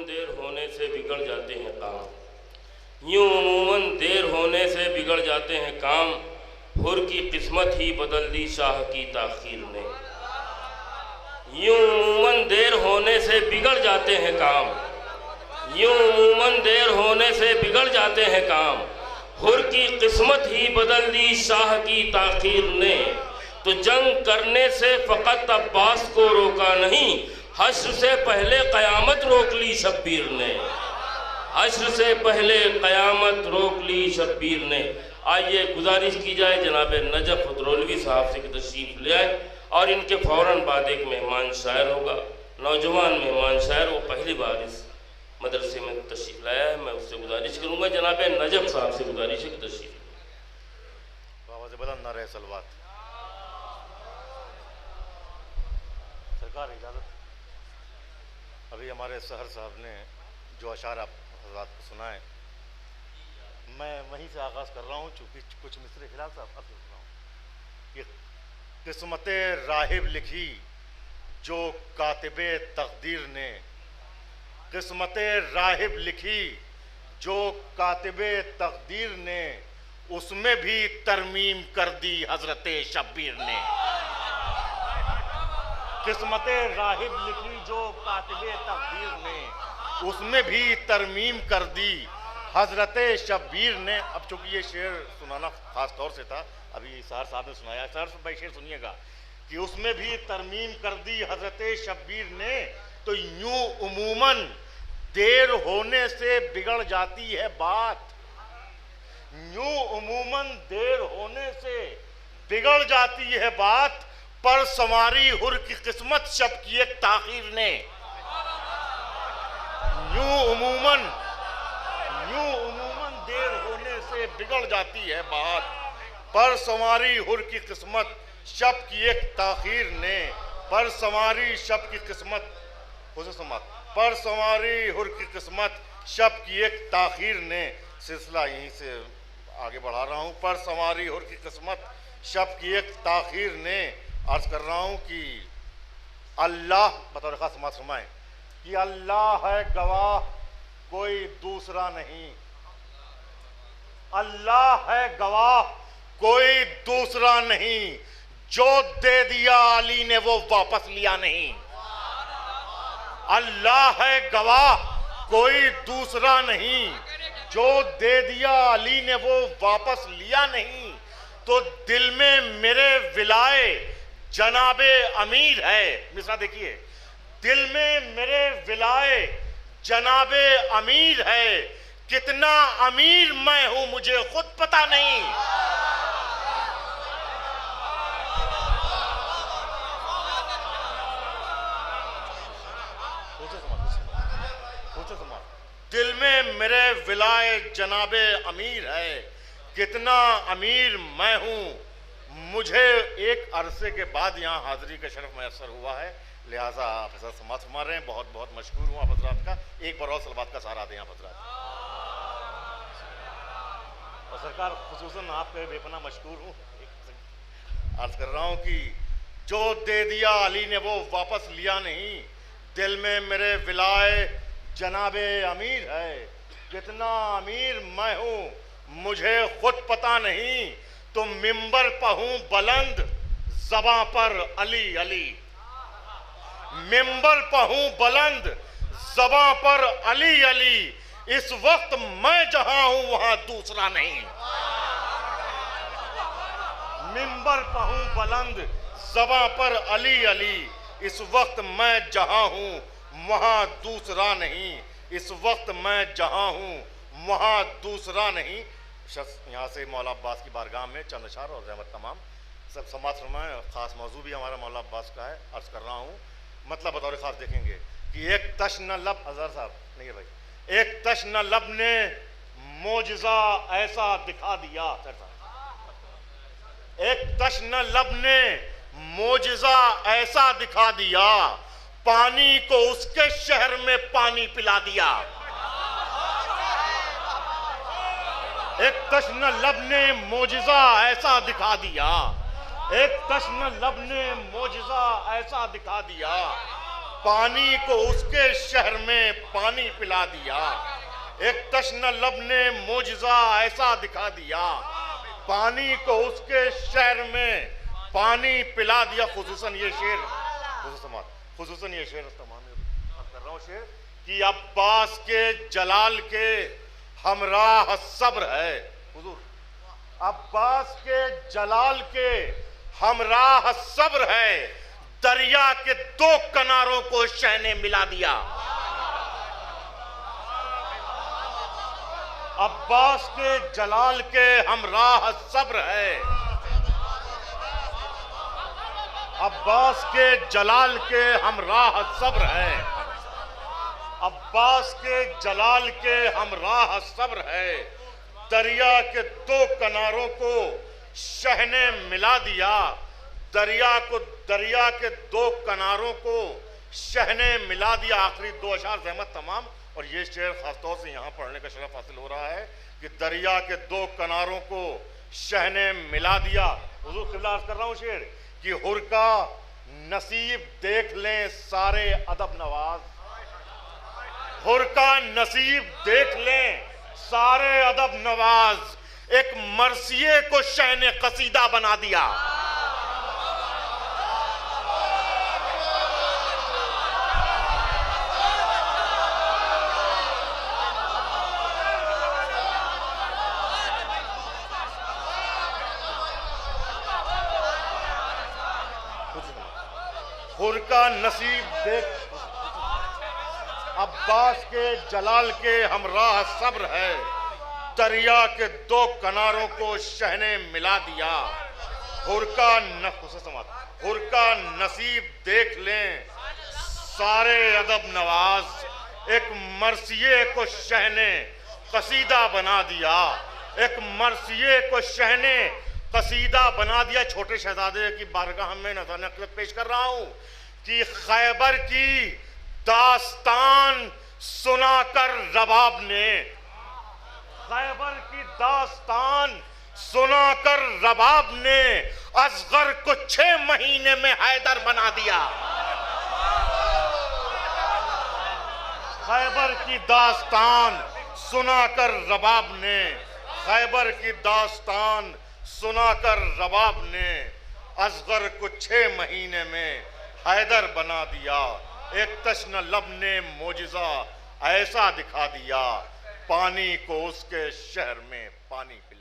देर होने से बिगड़ जाते हैं काम। यूं अमूमन देर होने से बिगड़ जाते हैं काम। हुर की किस्मत ही बदल दी शाह की ताखीर ने। यूं अमूमन देर होने से बिगड़ जाते हैं काम। यूं अमूमन देर होने से बिगड़ जाते हैं काम। हुर की किस्मत ही बदल दी शाह की ताखीर ने। तो जंग करने से फ़कत अब्बास को रोका नहीं, हश्र से पहले क़यामत रोक ली शब्बीर ने। हश्र से पहले क़यामत रोक ली शब्बीर ने। आइए गुजारिश की जाए जनाब नजफ़ उतरौलवी साहब से कि तशरीफ़ ले आए और इनके फ़ौरन बाद एक मेहमान शायर होगा, नौजवान मेहमान शायर, वो पहली बार इस मदरसे में तशरीफ़ लाया है। मैं उससे गुजारिश करूँगा, जनाब नजफ़ साहब से गुजारिश है कि तशरीफ़ नारे सलवात। सरकार इजाज़त। अभी हमारे सहर साहब ने जो अशार आप हज़रात को सुनाए, मैं वहीं से आगाज़ कर रहा हूँ, चूँकि कुछ मिसरे खिलाफ साहब अब सुना हूँ कि किस्मत राहिब लिखी जो कातिबे तकदीर ने। किस्मत राहिब लिखी जो कातिबे तकदीर ने, उसमें भी तरमीम कर दी हज़रत शब्बीर ने। किस्मत राहिब लिखी जो कातिबे तकदीर ने, उसमें भी तरमीम कर दी हज़रत शब्बीर ने। अब चूँकि ये शेर सुनाना ख़ास तौर से था, अभी सहर साहब ने सुनाया, सहर भाई शेर सुनिएगा कि उसमें भी तरमीम कर दी हज़रत शब्बीर ने। तो यूं उमूमन देर होने से बिगड़ जाती है बात। यूं उमूमन देर होने से बिगड़ जाती है बात, पर संवारी हुर की किस्मत शब की एक ताखीर ने। यूं उमूमन देर होने से बिगड़ जाती है बात, पर संवारी हुर की किस्मत शब की एक ताखीर ने। पर संवारी शब की किस्मत पर संवारी हुर की किस्मत शब की एक ताखीर ने। सिलसिला यहीं से आगे बढ़ा रहा हूँ। पर संवारी हुर की किस्मत शब की एक ताखीर ने। अर्ज कर रहा हूँ कि अल्लाह बतौर खास समाज फरमाएं कि अल्लाह है गवाह कोई दूसरा नहीं। अल्लाह है गवाह कोई दूसरा नहीं, जो दे दिया अली ने वो वापस लिया नहीं। अल्लाह है गवाह कोई दूसरा नहीं, जो दे दिया अली ने वो वापस लिया नहीं। तो दिल में मेरे विलाए जनाबे अमीर है। मिसरा देखिए, दिल में मेरे विलाए जनाबे अमीर है। कितना अमीर मैं हूं मुझे खुद पता नहीं। दिल में मेरे विलाए जनाबे अमीर है। कितना अमीर मैं हूं। मुझे एक अरसे के बाद यहाँ हाजिरी का शरफ मैसर हुआ है, लिहाजा आप हज़रत समात फरमा रहे हैं। बहुत बहुत मशकूर हूँ आप हज़रात का। एक बार और सलवात का सहारा दें आप हज़रात। और सरकार खुसूसन आप पे बेपना मशकूर हूँ। अर्ज कर रहा हूँ कि जो दे दिया अली ने वो वापस लिया नहीं। दिल में मेरे विलाए जनाबे अमीर है। कितना अमीर मैं हूँ मुझे खुद पता नहीं। तो मिंबर पर हूँ बुलंद ज़बां पर अली अली। मिंबर पर हूँ बुलंद ज़बां पर अली अली। इस वक्त मैं जहां हूं वहां दूसरा नहीं। मिंबर पर हूँ बुलंद ज़बां पर अली अली। इस वक्त मैं जहां हूं वहां दूसरा नहीं। इस वक्त मैं जहां हूं वहां दूसरा नहीं। यहाँ से मौला अब्बास की बारगाह में चंद अशार और रहमत तमाम सब समाज फरमाएं। ख़ास मौजू भी हमारा मौला अब्बास का है। अर्ज कर रहा हूँ, मतलब बतौर ख़ास देखेंगे कि एक तश्न लब अजहर साहब नहीं है भाई, एक तश्न लब ने मोजज़ा ऐसा दिखा दिया। एक तश्न लब ने मोजज़ा ऐसा दिखा दिया, पानी को उसके शहर में पानी पिला दिया। एक तश्न लब ने मोजज़ा ऐसा दिखा दिया। एक तश्न लब ने मोजज़ा ऐसा दिखा दिया, पानी को उसके शहर में पानी पिला दिया। एक तश्न लब ने मोजज़ा ऐसा दिखा दिया, पानी को उसके शहर में पानी पिला दिया। खुसूसन ये शेर तमाम कर रहा हूँ शेर कि अब्बास के जलाल के हमराह सब्र है। हुजूर, अब्बास के जलाल के हमराह सब्र है, दरिया के दो किनारों को शह ने मिला दिया। अब्बास के जलाल के हमराह सब्र है, अब्बास के जलाल के हमराह सब्र है, अब्बास के जलाल के हमराह सब्र है, दरिया के दो किनारों को शह ने मिला दिया। दरिया के दो किनारों को शह ने मिला दिया। आखिरी दो अशार ज़हमत तमाम। और ये शेर खासतौर से यहाँ पढ़ने का शरफ हासिल हो रहा है कि दरिया के दो किनारों को शह ने मिला दिया। हुजूर क़िबला अर्ज़ कर रहा हूँ शेर कि हुर का नसीब देख लें सारे अदब नवाज, हुर का नसीब देख लें सारे अदब नवाज, एक मरसिये को शह ने कसीदा बना दिया। हुर का नसीब देख, अब्बास के जलाल के हमराह सब्र है, दरिया के दो किनारों को शह ने मिला दिया। हुर का नसीब देख लें सारे अदब नवाज, एक मरसिये को शह ने कसीदा बना दिया। एक मरसिये को शह ने कसीदा बना दिया। छोटे शहजादे की बारगाह में नज़र पेश कर रहा हूं कि खैबर की दास्तान सुनाकर रबाब ने, खैबर की दास्तान सुनाकर रबाब ने असगर को 6 महीने में हैदर बना दिया। खैबर की दास्तान सुनाकर रबाब ने, खैबर की दास्तान सुनाकर रबाब ने असगर को 6 महीने में हैदर बना दिया। एक तश्न लब ने मोजिज़ा ऐसा दिखा दिया, पानी को उसके शहर में पानी पिला